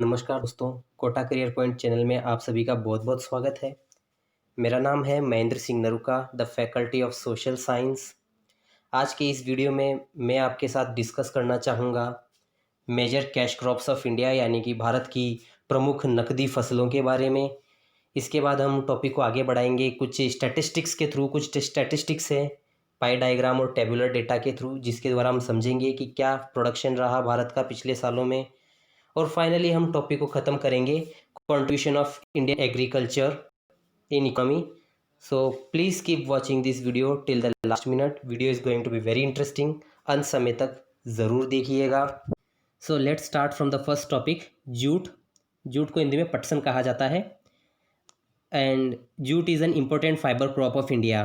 नमस्कार दोस्तों, Kota career point channel में आप सभी का बहुत-बहुत स्वागत है। मेरा नाम है Mahendra Singh Naruka, the faculty of social science. आज के इस वीडियो में मैं आपके साथ डिस्कस करना चाहूँगा major cash crops of India यानी कि भारत की प्रमुख नकदी फसलों के बारे में। इसके बाद हम टॉपिक को आगे बढ़ाएंगे कुछ स्टैटिस्टिक्स के थ्रू। कुछ स्टैटिस्टिक्स है पाई डायग्राम और टेबुलर डेटा के थ्रू, जिसके द्वारा हम समझेंगे कि क्या प्रोडक्शन रहा भारत का पिछले सालों में। और फाइनली हम टॉपिक को ख़त्म करेंगे contribution of Indian agriculture in economy. So please keep watching this video till the last minute. Video is going to be very interesting, अंत समय तक ज़रूर देखिएगा। So let's start from the first topic, jute. Jute को हिंदी में पटसन कहा जाता है and jute is an important fibre crop of India.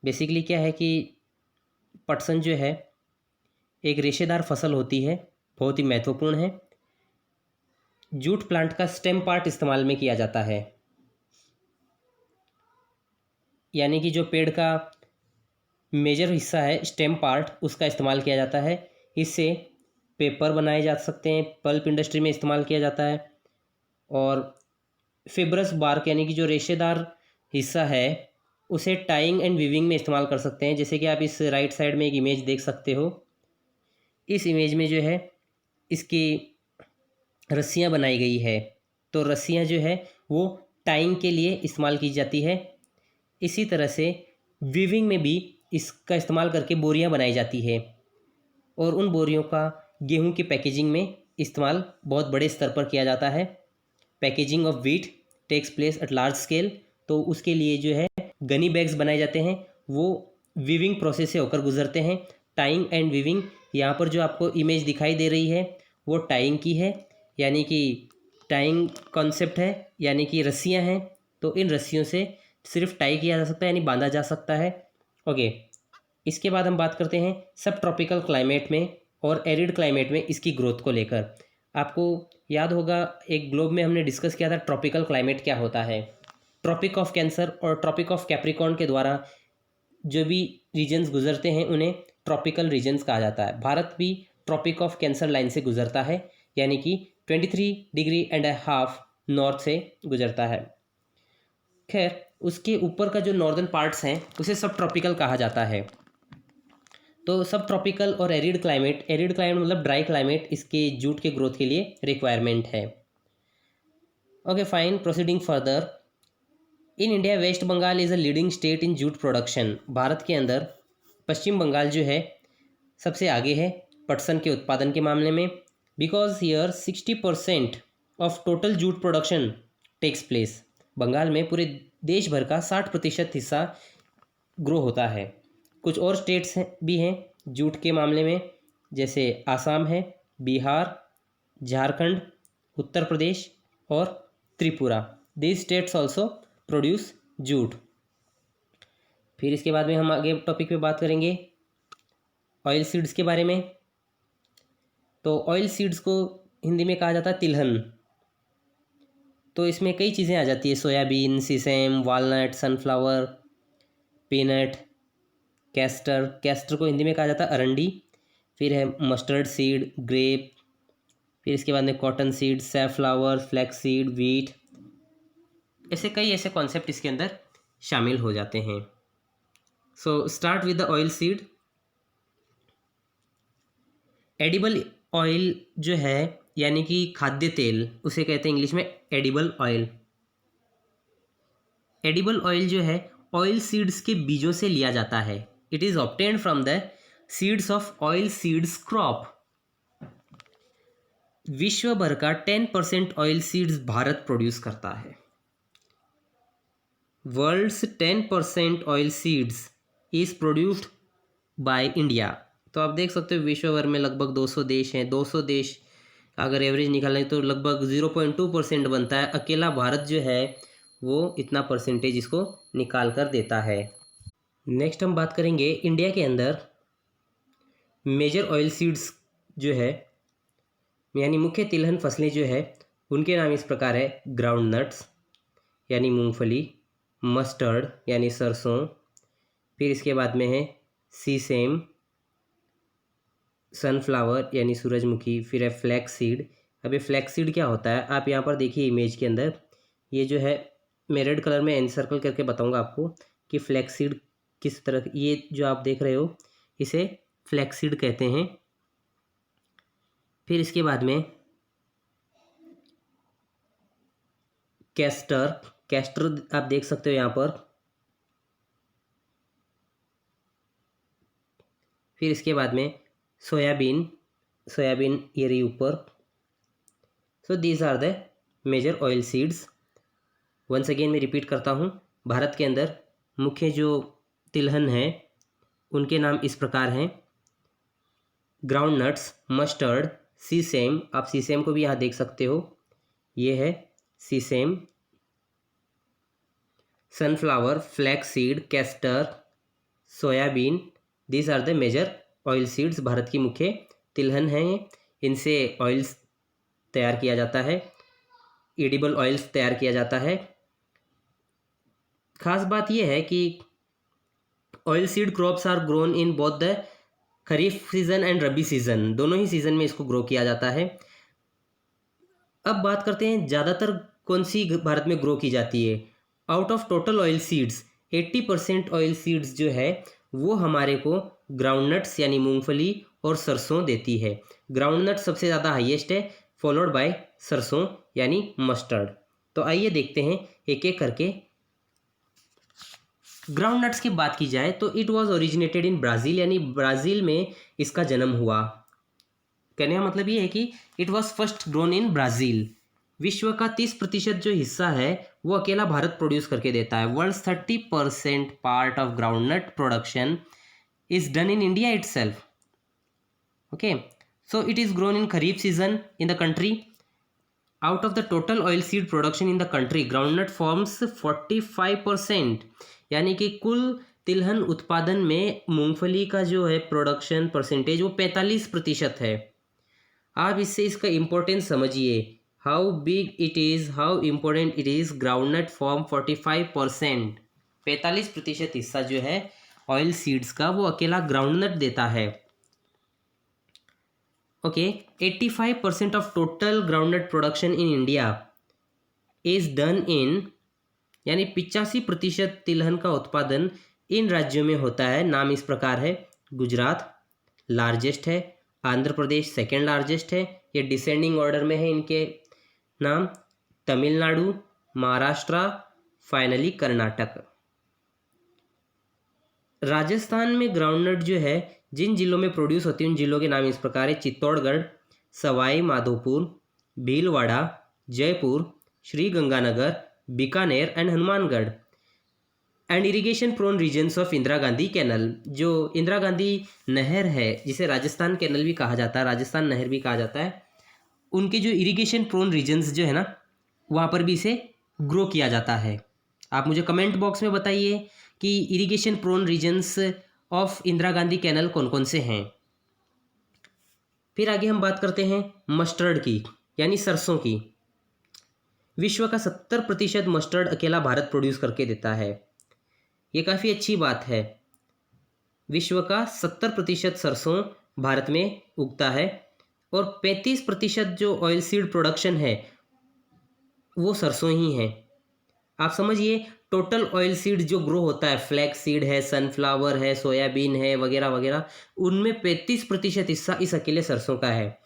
Basically क्या है कि पटसन जो है एक रेशेदार फसल होती है, बहुत ही महत्वपूर्ण है। जूट प्लांट का स्टेम पार्ट इस्तेमाल में किया जाता है, यानी कि जो पेड़ का मेजर हिस्सा है स्टेम पार्ट, उसका इस्तेमाल किया जाता है। इससे पेपर बनाए जा सकते हैं, पल्प इंडस्ट्री में इस्तेमाल किया जाता है। और फिब्रस बार्क यानी कि जो रेशेदार हिस्सा है उसे टाइंग एंड वीविंग में इस्तेमाल कर सकते हैं। जैसे कि आप इस राइट साइड में एक इमेज देख सकते हो। इस इमेज में जो है इसकी रस्सियाँ बनाई गई है, तो रस्सियाँ जो है वो टाइंग के लिए इस्तेमाल की जाती है। इसी तरह से वीविंग में भी इसका इस्तेमाल करके बोरियां बनाई जाती है और उन बोरियों का गेहूं की पैकेजिंग में इस्तेमाल बहुत बड़े स्तर पर किया जाता है। Packaging of wheat takes place at large scale, तो उसके लिए जो है गनी बैग्स बनाए जाते हैं, वो वीविंग प्रोसेस से होकर गुजरते हैं। टाइंग एंड वीविंग, यहाँ पर जो आपको इमेज दिखाई दे रही है वो टाइंग की है, यानी कि टाइंग कॉन्सेप्ट है, यानी कि रस्सियाँ हैं, तो इन रस्सियों से सिर्फ टाई किया जा सकता है, यानी बांधा जा सकता है। ओके, इसके बाद हम बात करते हैं सब ट्रॉपिकल क्लाइमेट में और एरिड क्लाइमेट में इसकी ग्रोथ को लेकर। आपको याद होगा एक ग्लोब में हमने डिस्कस किया था ट्रॉपिकल क्लाइमेट क्या होता है। ट्रॉपिक ऑफ कैंसर और ट्रॉपिक ऑफ कैप्रिकॉर्न के द्वारा जो भी रीजन्स गुजरते हैं उन्हें ट्रॉपिकल रीजन्स कहा जाता है। भारत भी ट्रॉपिक ऑफ कैंसर लाइन से गुजरता है, यानी कि 23.5 डिग्री नॉर्थ से गुजरता है। खैर, उसके ऊपर का जो नॉर्दर्न पार्ट्स हैं उसे सब ट्रॉपिकल कहा जाता है। तो सब ट्रॉपिकल और एरिड क्लाइमेट मतलब ड्राई क्लाइमेट इसके जूट के ग्रोथ के लिए रिक्वायरमेंट है। Okay fine, proceeding further. In India West Bengal is a leading state in jute production. Bharat के अंदर पश्चिम बंगाल जो है सबसे आगे है पटसन के उत्पादन के मामले में, because here 60% of total jute production takes place. Bengal में पूरे देश भर का 60% हिस्सा ग्रो होता है। कुछ और स्टेट्स भी हैं जूट के मामले में, जैसे आसाम है, बिहार, झारखंड, उत्तर प्रदेश और Tripura. These states also produce jute. फिर इसके बाद में हम आगे टॉपिक पे बात करेंगे ऑयल सीड्स के बारे में। तो ऑयल सीड्स को हिंदी में कहा जाता है तिलहन। तो इसमें कई चीज़ें आ जाती है, सोयाबीन, सीसम, वालनट, सनफ्लावर, पीनट, कैस्टर को हिंदी में कहा जाता है अरंडी। फिर है मस्टर्ड सीड, ग्रेप। फिर इसके बाद में cotton seed, safflower, flax seed, wheat. ऐसे कई ऐसे कॉन्सेप्ट इसके अंदर शामिल हो जाते हैं। So start with the oil seed. Edible oil जो है यानी कि खाद्य तेल, उसे कहते हैं इंग्लिश में एडिबल ऑयल। एडिबल ऑयल जो है ऑयल सीड्स के बीजों से लिया जाता है। It is obtained from the seeds of oil seeds crop. विश्व भर का 10% ऑयल सीड्स भारत प्रोड्यूस करता है। World's 10% oil seeds is produced by India. तो आप देख सकते हो विश्व भर में लगभग 200 देश हैं। 200 देश अगर एवरेज निकालें तो लगभग 0.2% बनता है। अकेला भारत जो है वो इतना परसेंटेज इसको निकाल कर देता है। नेक्स्ट हम बात करेंगे इंडिया के अंदर मेजर ऑयल सीड्स जो है, यानी मुख्य तिलहन फसलें जो है उनके नाम इस प्रकार है। ग्राउंड नट्स यानी मूंगफली, मस्टर्ड यानी सरसों, फिर इसके बाद में है सीसेम, सनफ्लावर यानी सूरजमुखी, फिर है फ्लैक्स सीड, अभी फ्लैक्सीड क्या होता है आप यहाँ पर देखिए इमेज के अंदर, ये जो है मैं रेड कलर में एनसर्कल करके बताऊंगा आपको कि फ्लैक्सीड किस तरह, ये जो आप देख रहे हो इसे फ्लैक्सीड कहते हैं। फिर इसके बाद में कैस्टर, कैस्टर आप देख सकते हो यहाँ पर। फिर इसके बाद में सोयाबीन, सोयाबीन ये रही ऊपर। So these are the major oil seeds. Once again मैं रिपीट करता हूँ, भारत के अंदर मुख्य जो तिलहन हैं उनके नाम इस प्रकार हैं: ग्राउंड नट्स, मस्टर्ड, सीसेम, आप सीसेम को भी यहाँ देख सकते हो, ये है sesame, sunflower, flax seed, castor, soybean. These are the major oil seeds. Bharat की मुख्य तिलहन हैं, इनसे ऑयल्स तैयार किया जाता है, एडिबल ऑयल्स तैयार किया जाता है। खास बात यह है कि oil seed crops are grown in both the kharif season and rabi season, दोनों ही सीजन में इसको ग्रो किया जाता है। अब बात करते हैं ज़्यादातर कौन सी भारत में ग्रो की जाती है। Out of total oil seeds 80% oil seeds जो है वो हमारे को ग्राउंडनट्स यानी मूंगफली और सरसों देती है। ग्राउंडनट सबसे ज़्यादा हाईएस्ट है, फॉलोड बाय सरसों यानी मस्टर्ड। तो आइए देखते हैं एक एक करके। ग्राउंड नट्स की बात की जाए तो it was originated in Brazil, यानी ब्राज़ील में इसका जन्म हुआ। कहने का मतलब ये है कि it was first grown in Brazil. विश्व का 30% जो हिस्सा है वो अकेला भारत प्रोड्यूस करके देता है। World's 30% part of ground nut production is done in India itself. Okay, so it is grown in kharif season in the country. Out of the total oil seed production in the country groundnut forms 45%, यानी कि कुल तिलहन उत्पादन में मूंगफली का जो है प्रोडक्शन परसेंटेज वो 45% है। आप इससे इसका इम्पोर्टेंस समझिए, how big it is, how important it is. Groundnut form 45%, 45% हिस्सा जो है ऑयल सीड्स का वो अकेला ग्राउंडनट देता है। Okay, 85% of total groundnut production in India is done इन, यानी 85% तिलहन का उत्पादन इन राज्यों में होता है। नाम इस प्रकार है: गुजरात लार्जेस्ट है, आंध्र प्रदेश सेकेंड लार्जेस्ट है, ये डिसेंडिंग ऑर्डर में है इनके नाम, तमिलनाडु, महाराष्ट्र, फाइनली कर्नाटक। राजस्थान में ग्राउंडनट जो है जिन जिलों में प्रोड्यूस होती है उन जिलों के नाम इस प्रकार है: Chittorgarh, Sawai Madhopur, Bhilwara, Jaipur, Shri Ganganagar, Bikaner and Hanumangarh. And irrigation prone regions of Indira Gandhi canal, जो इंदिरा गांधी नहर है जिसे राजस्थान कैनल भी कहा जाता है, राजस्थान नहर भी कहा जाता है, उनके जो इरिगेशन प्रोन रीजन्स जो है ना वहाँ पर भी इसे ग्रो किया जाता है। आप मुझे कमेंट बॉक्स में बताइए कि irrigation prone regions of Indira Gandhi canal कौन कौन से हैं। फिर आगे हम बात करते हैं मस्टर्ड की, यानी सरसों की। विश्व का 70% मस्टर्ड अकेला भारत प्रोड्यूस करके देता है। ये काफ़ी अच्छी बात है। विश्व का 70% सरसों भारत में उगता है और 35% जो ऑयल सीड प्रोडक्शन है वो सरसों ही है। आप समझिए टोटल ऑयल सीड जो ग्रो होता है, फ्लैक्स सीड है, सनफ्लावर है, सोयाबीन है वगैरह वगैरह, उनमें 35% हिस्सा इस अकेले सरसों का है।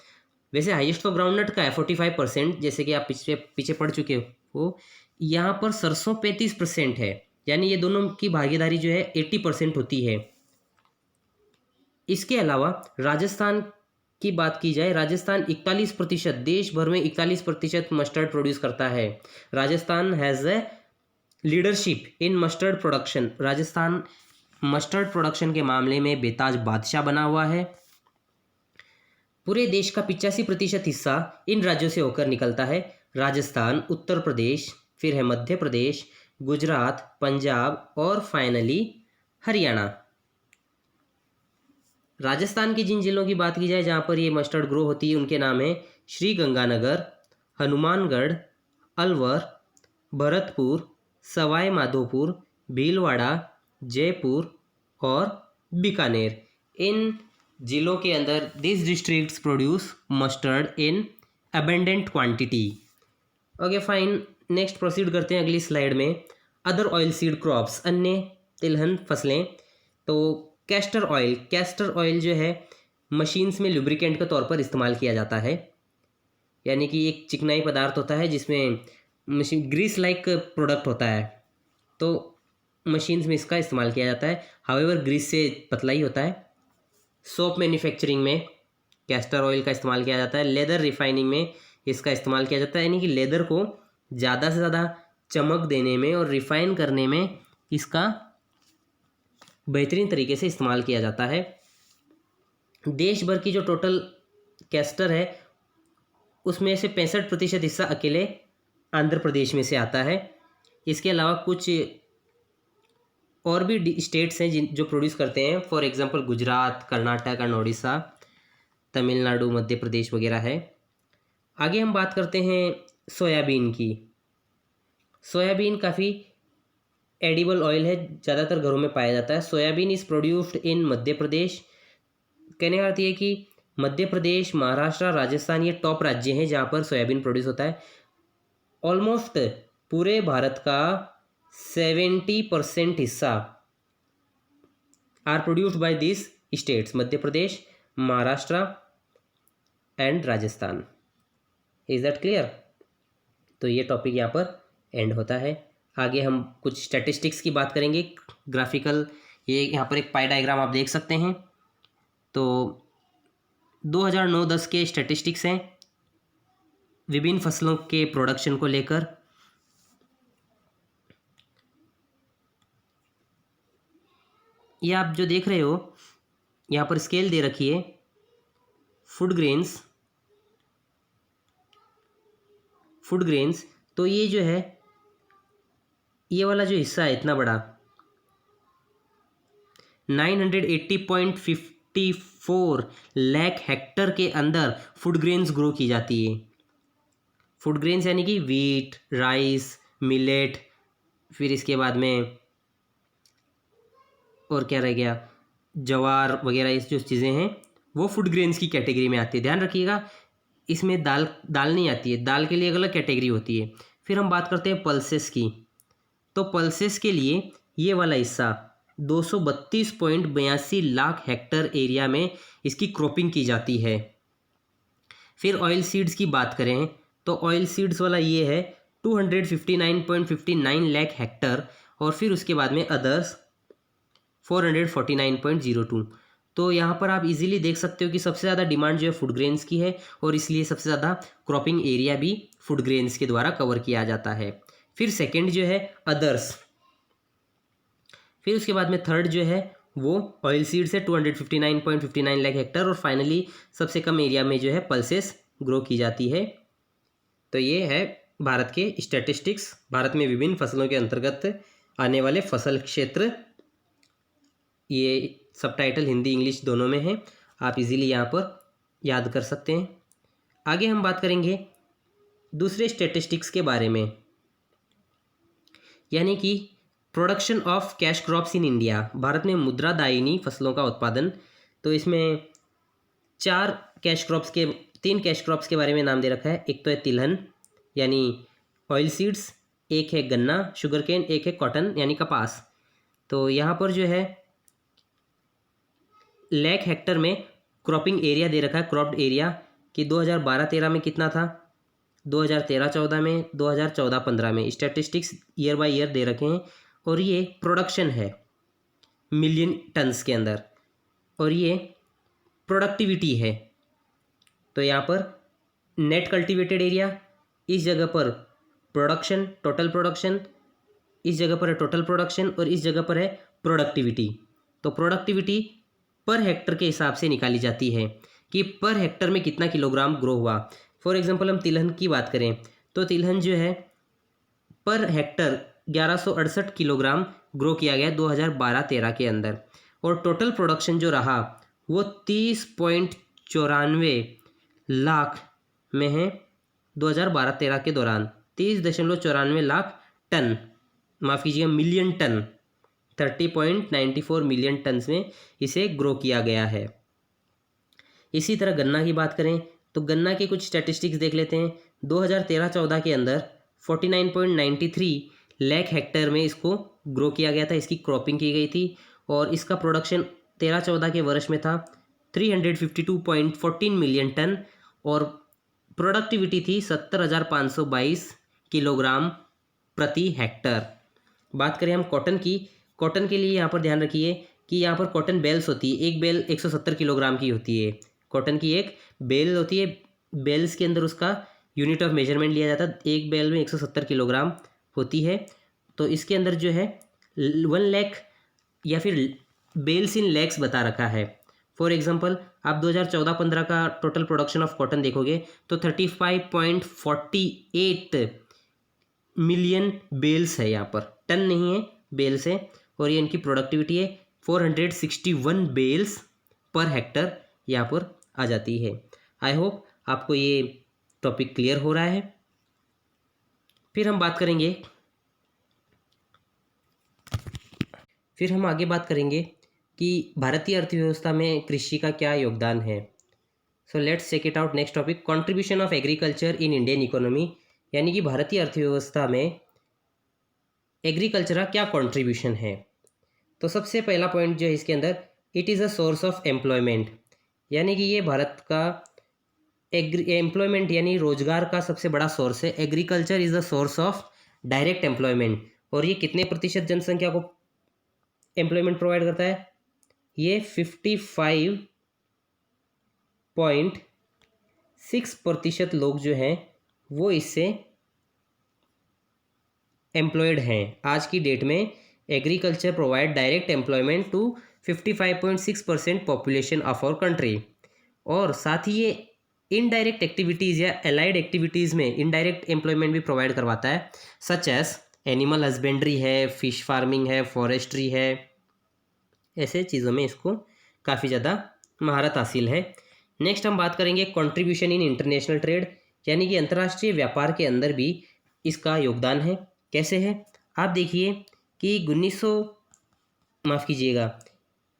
वैसे हाईएस्ट तो ग्राउंडनट का है 45%, जैसे कि आप पीछे पढ़ चुके हो। यहाँ पर सरसों 35% है, यानी ये दोनों की भागीदारी जो है 80% होती है। इसके अलावा राजस्थान की बात की जाए, राजस्थान 41%, देश भर में 41% मस्टर्ड प्रोड्यूस करता है। Rajasthan has a leadership in mustard production. Rajasthan mustard production के मामले में बेताज बादशाह बना हुआ है। पूरे देश का 85% हिस्सा इन राज्यों से होकर निकलता है: राजस्थान, उत्तर प्रदेश, फिर है मध्य प्रदेश, गुजरात, पंजाब और फाइनली हरियाणा। राजस्थान के जिन जिलों की बात की जाए जहाँ पर ये मस्टर्ड ग्रो होती है उनके नाम है: श्री गंगानगर, हनुमानगढ़, अलवर, भरतपुर, सवाई माधोपुर, भीलवाड़ा, जयपुर और बीकानेर। इन जिलों के अंदर this districts produce mustard in abundant quantity. Okay fine, next proceed करते हैं अगली स्लाइड में। अदर ऑयल सीड क्रॉप्स, अन्य तिलहन फसलें। तो कैस्टर ऑयल जो है मशीन्स में लुब्रिकेंट के तौर पर इस्तेमाल किया जाता है, यानी कि एक चिकनाई पदार्थ होता है जिसमें मशीन ग्रीस लाइक प्रोडक्ट होता है, तो मशीन्स में इसका इस्तेमाल किया जाता है। हावेवर ग्रीस से पतला ही होता है। सोप मैन्युफैक्चरिंग में कैस्टर ऑयल का इस्तेमाल किया जाता है। लेदर रिफाइनिंग में इसका इस्तेमाल किया जाता है, यानी कि लेदर को ज़्यादा से ज़्यादा चमक देने में और रिफाइन करने में इसका बेहतरीन तरीके से इस्तेमाल किया जाता है। देश भर की जो टोटल कैस्टर है उसमें से 65% हिस्सा अकेले आंध्र प्रदेश में से आता है। इसके अलावा कुछ और भी स्टेट्स हैं जो प्रोड्यूस करते हैं, for example Gujarat, Karnataka and Orissa, Tamil Nadu, Madhya Pradesh वगैरह है। आगे हम बात करते हैं सोयाबीन की। सोयाबीन काफ़ी एडिबल ऑयल है, ज़्यादातर घरों में पाया जाता है। Soybean is produced in Madhya Pradesh. कहने का अर्थ ये है कि मध्य प्रदेश, महाराष्ट्र, राजस्थान ये टॉप राज्य हैं जहाँ पर सोयाबीन प्रोड्यूस होता है। ऑलमोस्ट पूरे भारत का 70% हिस्सा are produced by this states, Madhya Pradesh, Maharashtra and Rajasthan. Is that clear? तो ये टॉपिक यहाँ पर एंड होता है। आगे हम कुछ स्टैटिस्टिक्स की बात करेंगे, ग्राफिकल। ये यहाँ पर एक पाई डायग्राम आप देख सकते हैं। तो 2009-10 के स्टैटिस्टिक्स हैं विभिन्न फसलों के प्रोडक्शन को लेकर। ये आप जो देख रहे हो यहाँ पर स्केल दे रखी है, फूड ग्रेन्स। तो ये जो है, ये वाला जो हिस्सा है इतना बड़ा 980.54 लाख हेक्टर के अंदर फूड ग्रेन्स ग्रो की जाती है। फूड ग्रेन्स यानी कि वीट, राइस, मिलेट, फिर इसके बाद में और क्या रह गया, जवार वगैरह, ये जो चीज़ें हैं वो फूड ग्रेन्स की कैटेगरी में आती है। ध्यान रखिएगा, इसमें दाल नहीं आती है, दाल के लिए अलग कैटेगरी होती है। फिर हम बात करते हैं पल्सेस की। तो पल्सेस के लिए ये वाला हिस्सा 232.82 लाख हेक्टर एरिया में इसकी क्रॉपिंग की जाती है। फिर ऑयल सीड्स की बात करें तो ऑयल सीड्स वाला ये है 259.59 लाख हेक्टर, और फिर उसके बाद में अदर्स 449.02। तो यहाँ पर आप इजीली देख सकते हो कि सबसे ज़्यादा डिमांड जो है फूड ग्रेन्स की है, और इसलिए सबसे ज़्यादा क्रॉपिंग एरिया भी फूड ग्रेन्स के द्वारा कवर किया जाता है। फिर सेकंड जो है अदर्स, फिर उसके बाद में थर्ड जो है वो ऑयल सीड्स है 259.59 लाख हेक्टर, और फाइनली सबसे कम एरिया में जो है पल्सेस ग्रो की जाती है। तो ये है भारत के स्टैटिस्टिक्स, भारत में विभिन्न फसलों के अंतर्गत आने वाले फसल क्षेत्र। ये सबटाइटल हिंदी इंग्लिश दोनों में है, आप इजीली यहाँ पर याद कर सकते हैं। आगे हम बात करेंगे दूसरे स्टैटिस्टिक्स के बारे में, यानी कि production of cash crops in India. Bharat में मुद्रादायिनी फसलों का उत्पादन। तो इसमें तीन कैश क्रॉप्स के बारे में नाम दे रखा है। एक तो है तिलहन यानी ऑयल सीड्स, एक है गन्ना शुगर केन, एक है कॉटन यानी कपास। तो यहाँ पर जो है लाख हेक्टर में क्रॉपिंग एरिया दे रखा है, क्रॉप्ड एरिया कि 2012-13 में कितना था, 2013-14 में, 2014-15 में। स्टैटिस्टिक्स ईयर बाय ईयर दे रखे हैं, और ये प्रोडक्शन है मिलियन टन्स के अंदर, और ये प्रोडक्टिविटी है। तो यहाँ पर नेट कल्टीवेटेड एरिया, इस जगह पर प्रोडक्शन, टोटल प्रोडक्शन, इस जगह पर है टोटल प्रोडक्शन, और इस जगह पर है प्रोडक्टिविटी। तो प्रोडक्टिविटी पर हेक्टर के हिसाब से निकाली जाती है कि पर हेक्टर में कितना किलोग्राम ग्रो हुआ। फॉर एग्जांपल हम तिलहन की बात करें तो तिलहन जो है पर हेक्टर 1168 किलोग्राम ग्रो किया गया 2012-13 के अंदर, और टोटल प्रोडक्शन जो रहा वो 30.94 लाख में है 2012-13 के दौरान। 30.94 लाख टन, माफ़ कीजिएगा मिलियन टन, 30.94 मिलियन टन्स में इसे ग्रो किया गया है। इसी तरह गन्ना की बात करें तो गन्ना के कुछ स्टैटिस्टिक्स देख लेते हैं। 2013-14 के अंदर 49.93 लाख हेक्टेयर में इसको ग्रो किया गया था, इसकी क्रॉपिंग की गई थी और इसका प्रोडक्शन 13-14 के वर्ष में था 352.14 मिलियन टन और प्रोडक्टिविटी थी 70,522 किलोग्राम प्रति हेक्टर। बात करें हम कॉटन की, कॉटन के लिए यहाँ पर ध्यान रखिए कि यहाँ पर कॉटन बेल्स होती है, एक बेल 170 किलोग्राम की होती है। कॉटन की एक बेल होती है, बेल्स के अंदर उसका यूनिट ऑफ मेजरमेंट लिया जाता है, एक बेल में 170 किलोग्राम होती है। तो इसके अंदर जो है 1 लाख या फिर बेल्स इन लैक्स बता रखा है। फॉर एग्जांपल आप 2014-15 का टोटल प्रोडक्शन ऑफ कॉटन देखोगे तो 35.48 मिलियन बेल्स है, यहाँ पर टन नहीं है, बेल्स है। और ये इनकी प्रोडक्टिविटी है 461 बेल्स पर हेक्टर यहाँ पर आ जाती है। आई होप आपको ये टॉपिक क्लियर हो रहा है। फिर हम आगे बात करेंगे कि भारतीय अर्थव्यवस्था में कृषि का क्या योगदान है। So let's check it out. Next topic, contribution of agriculture in Indian economy, यानी कि भारतीय अर्थव्यवस्था में एग्रीकल्चर का क्या कंट्रीब्यूशन है। तो सबसे पहला पॉइंट जो है इसके अंदर, it is a source of employment, यानी कि ये भारत का एम्प्लॉयमेंट यानी रोजगार का सबसे बड़ा सोर्स है। Agriculture is the source of direct employment. और ये कितने प्रतिशत जनसंख्या को एम्प्लॉयमेंट प्रोवाइड करता है, ये 55.6% लोग जो हैं वो इससे एम्प्लॉयड हैं। आज की डेट में agriculture provide direct employment to 55.6% population of our country. और साथ ही ये इनडायरेक्ट एक्टिविटीज़ या एलाइड एक्टिविटीज़ में इनडायरेक्ट एम्प्लॉयमेंट भी प्रोवाइड करवाता है, सच एज एनिमल हस्बेंड्री है, फिश फार्मिंग है, फॉरेस्ट्री है, ऐसे चीज़ों में इसको काफ़ी ज़्यादा महारत हासिल है। नेक्स्ट हम बात करेंगे कंट्रीब्यूशन इन इंटरनेशनल ट्रेड, यानी कि अंतर्राष्ट्रीय व्यापार के अंदर भी इसका योगदान है। कैसे है आप देखिए कि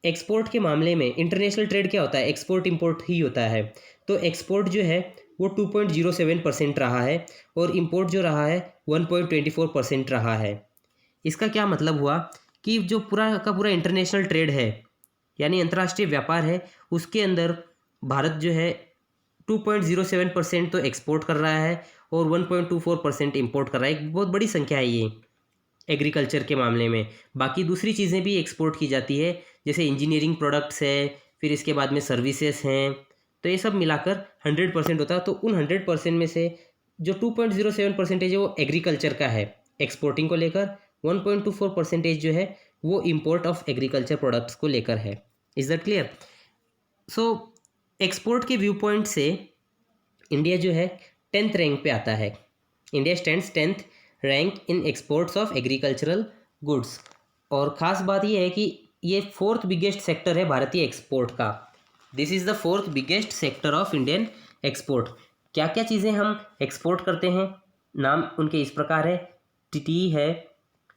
एक्सपोर्ट के मामले में इंटरनेशनल ट्रेड क्या होता है, एक्सपोर्ट इंपोर्ट ही होता है। तो एक्सपोर्ट जो है वो 2.07% रहा है और इंपोर्ट जो रहा है 1.24% रहा है। इसका क्या मतलब हुआ कि जो पूरा का पूरा इंटरनेशनल ट्रेड है यानी अंतर्राष्ट्रीय व्यापार है, उसके अंदर भारत जो है 2.07% तो एक्सपोर्ट कर रहा है और 1.24% इंपोर्ट कर रहा है। एक बहुत बड़ी संख्या है ये एग्रीकल्चर के मामले में। बाकी दूसरी चीज़ें भी एक्सपोर्ट की जाती है, जैसे इंजीनियरिंग प्रोडक्ट्स है, फिर इसके बाद में सर्विसेज हैं, तो ये सब मिलाकर 100% होता है। तो उन 100% में से जो 2.07% है वो एग्रीकल्चर का है एक्सपोर्टिंग को लेकर, 1.24% जो है वो इम्पोर्ट ऑफ एग्रीकल्चर प्रोडक्ट्स को लेकर है। Is that clear? So export के व्यू पॉइंट से इंडिया जो है 10th रैंक पे आता है। India stands 10th rank in exports of agricultural goods. और ख़ास बात यह है कि ये 4th बिगेस्ट सेक्टर है भारतीय एक्सपोर्ट का। This is the 4th biggest sector of Indian export. क्या क्या चीज़ें हम एक्सपोर्ट करते हैं, नाम उनके इस प्रकार है, टी है,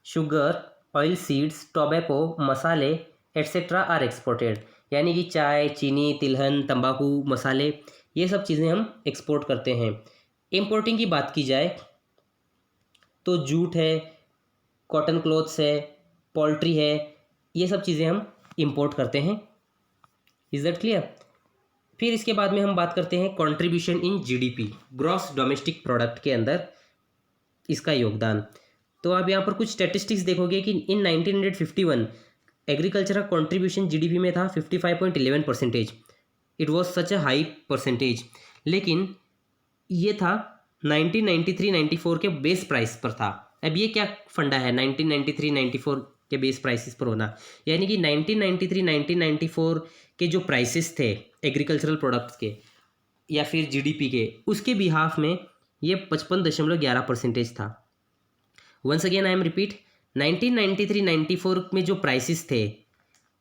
शुगर, ऑयल सीड्स, टोबैको, मसाले एट्सेट्रा आर एक्सपोर्टेड, यानी कि चाय, चीनी, तिलहन, तंबाकू, मसाले, ये सब चीज़ें हम एक्सपोर्ट करते हैं। इंपोर्टिंग की बात की जाए तो जूट है, कॉटन क्लॉथ्स है, पोल्ट्री है, ये सब चीज़ें हम इंपोर्ट करते हैं। Is that clear? फिर इसके बाद में हम बात करते हैं contribution in GDP, gross domestic product के अंदर इसका योगदान। तो आप यहाँ पर कुछ स्टैटिस्टिक्स देखोगे कि इन 1951 एग्रीकल्चर का कंट्रीब्यूशन जीडीपी में था 55.11%। It was such a high percentage. लेकिन ये था 1993-94 के बेस प्राइस पर था। अब ये क्या फंडा है 1993-94 के बेस प्राइसेस पर होना, यानी कि 1993-1994 के जो प्राइसेस थे एग्रीकल्चरल प्रोडक्ट्स के या फिर जीडीपी के, उसके बिहाफ में ये 55.11% था। Once again I am repeat, 1993-94 में जो प्राइसेस थे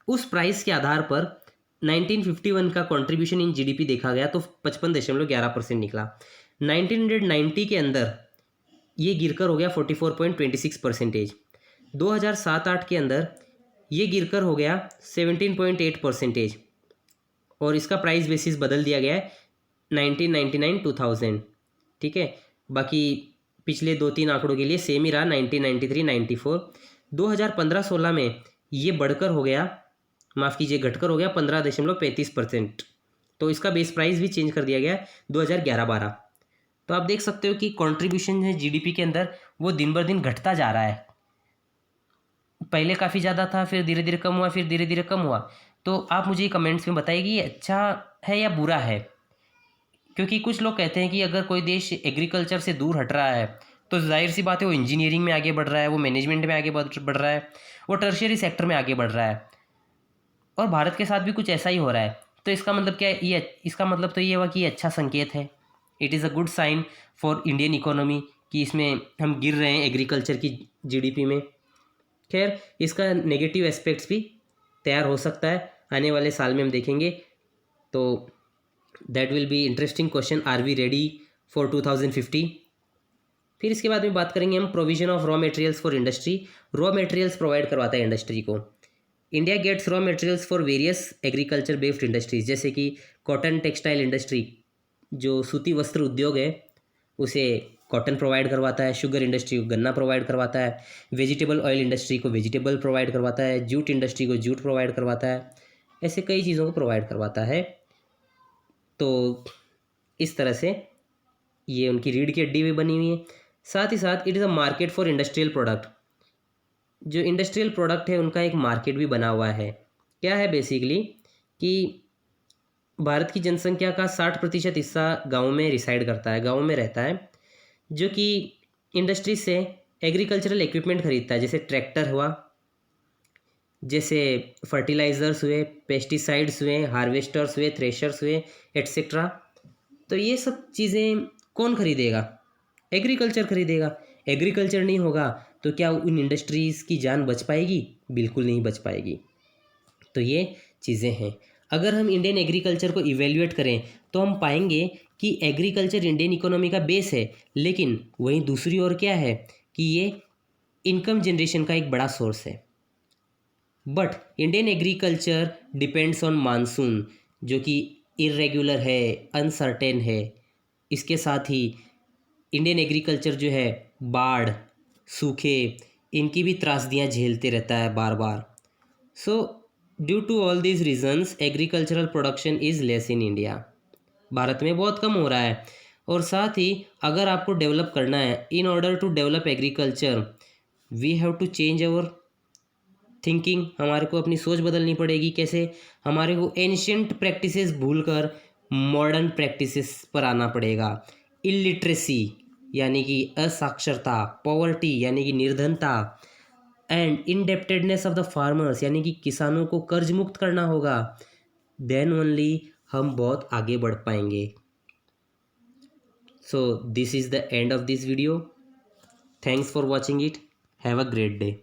उस प्राइस के आधार पर 1951 का कंट्रीब्यूशन इन जीडीपी देखा गया तो 55.11% निकला। 1990 के अंदर ये गिरकर हो गया 44.26%। 2007-8 के अंदर ये गिरकर हो गया 17.8% और इसका प्राइस बेसिस बदल दिया गया है 1999 2000, ठीक है। बाकी पिछले 2-3 आंकड़ों के लिए सेम ही रहा, 1993 94। 2015-16 में ये बढ़कर हो गया, माफ़ कीजिए घटकर हो गया 15.35%। तो इसका बेस प्राइस भी चेंज कर दिया गया 2011-12। तो आप देख सकते हो कि कंट्रीब्यूशन है जीडीपी के अंदर वो दिन ब दिन घटता जा रहा है। पहले काफ़ी ज़्यादा था, फिर धीरे धीरे कम हुआ, फिर धीरे धीरे कम हुआ। तो आप मुझे कमेंट्स में बताइए कि ये अच्छा है या बुरा है, क्योंकि कुछ लोग कहते हैं कि अगर कोई देश एग्रीकल्चर से दूर हट रहा है तो जाहिर सी बात है वो इंजीनियरिंग में आगे बढ़ रहा है, वो मैनेजमेंट में आगे बढ़ रहा है, वो टर्शियरी सेक्टर में आगे बढ़ रहा है। और भारत के साथ भी कुछ ऐसा ही हो रहा है। तो इसका मतलब क्या है, ये इसका मतलब तो ये हुआ कि ये अच्छा संकेत है। It is a good sign for Indian economy कि इसमें हम गिर रहे हैं एग्रीकल्चर की जीडीपी में। खैर, इसका नेगेटिव एस्पेक्ट्स भी तैयार हो सकता है, आने वाले साल में हम देखेंगे। तो that will be interesting question, are we ready for 2050। फिर इसके बाद में बात करेंगे हम provision of raw materials for industry. Raw materials provide करवाता है इंडस्ट्री को। India gets raw materials for various agriculture based industries, जैसे कि कॉटन टेक्सटाइल इंडस्ट्री, जो सूती वस्त्र उद्योग है, उसे कॉटन प्रोवाइड करवाता है। शुगर इंडस्ट्री को गन्ना प्रोवाइड करवाता है। वेजिटेबल ऑयल इंडस्ट्री को वेजिटेबल प्रोवाइड करवाता है। जूट इंडस्ट्री को जूट प्रोवाइड करवाता है। ऐसे कई चीज़ों को प्रोवाइड करवाता है। तो इस तरह से ये उनकी रीढ़ की हड्डी भी बनी हुई है। साथ ही साथ it is a market for industrial product. जो इंडस्ट्रियल प्रोडक्ट है उनका एक मार्केट भी बना हुआ है। क्या है बेसिकली कि भारत की जनसंख्या का 60% हिस्सा गाँव में रिसाइड करता है, गाँव में रहता है, जो कि इंडस्ट्री से एग्रीकल्चरल इक्विपमेंट खरीदता है, जैसे ट्रैक्टर हुआ, जैसे फर्टिलाइज़र्स हुए, पेस्टिसाइड्स हुए, हार्वेस्टर्स हुए, थ्रेशर्स हुए, एट्सेट्रा। तो ये सब चीज़ें कौन खरीदेगा? एग्रीकल्चर खरीदेगा। एग्रीकल्चर नहीं होगा तो क्या उन इंडस्ट्रीज़ की जान बच पाएगी? बिल्कुल नहीं बच पाएगी। तो ये चीज़ें हैं। अगर हम इंडियन एग्रीकल्चर को इवेल्युएट करें तो हम पाएंगे कि एग्रीकल्चर इंडियन इकोनॉमी का बेस है, लेकिन वहीं दूसरी ओर क्या है कि ये इनकम जनरेशन का एक बड़ा सोर्स है। But Indian agriculture depends on monsoon, जो कि इरेगुलर है, अनसर्टेन है। इसके साथ ही इंडियन एग्रीकल्चर जो है बाढ़, सूखे, इनकी भी त्रासदियाँ झेलते रहता है बार बार। So due to all these reasons agricultural production is less in India. Bharat में बहुत कम हो रहा है। और साथ ही अगर आपको डेवलप करना है, in order to develop agriculture we have to change our thinking. हमारे को अपनी सोच बदलनी पड़ेगी। कैसे? हमारे को एंशियंट प्रैक्टिसेस भूलकर मॉडर्न प्रैक्टिसेस पर आना पड़ेगा। इलिटरेसी यानी कि असाक्षरता, पॉवर्टी यानी कि निर्धनता, एंड इनडेप्टेडनेस ऑफ द फार्मर्स यानी कि किसानों को कर्ज मुक्त करना होगा। देन ओनली हम बहुत आगे बढ़ पाएंगे। So this is the end of this video. Thanks for watching it. Have a great day.